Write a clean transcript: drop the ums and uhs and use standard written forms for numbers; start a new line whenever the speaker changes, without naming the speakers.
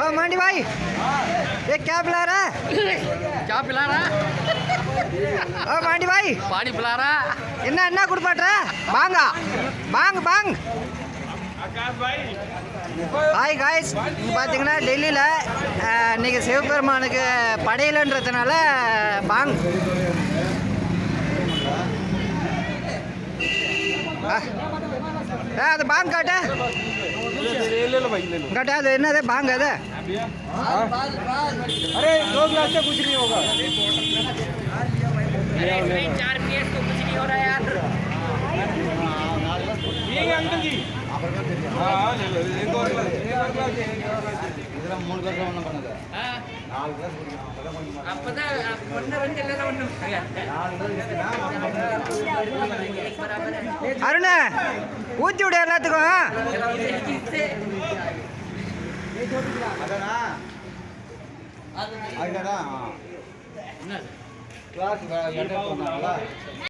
ओ मांडी भाई ये क्या पिला रहा है?
क्या पिला रहा?
ओ मांडी भाई
पानी पिला रहा?
என்ன குடுப்பாட்ற வாங்க வாங்க வாங்க ஹாய் காய்ஸ் இங்கே பார்த்தீங்கன்னா டெல்லியில் இன்றைக்கி சிவபெருமானுக்கு படையலன்றதுனால பாங் அது பாங் காட்ட काटा அது என்னது பாங்க அது
अरे 2 गिलास से कुछ नहीं होगा।
अरे इसमें 4 पीस तो कुछ नहीं हो रहा यार।
ये अंकल जी हाँ ले लो एक और गिलास इधर 3 गिलास होना बनता है।
हां
4 गिलास कुछ
आप पता वरना रंग चलेगा वरना 4 एक बराबर है।
அருண் ஊத்தி விடு எல்லாத்துக்கும்
ना आगे ना क्लास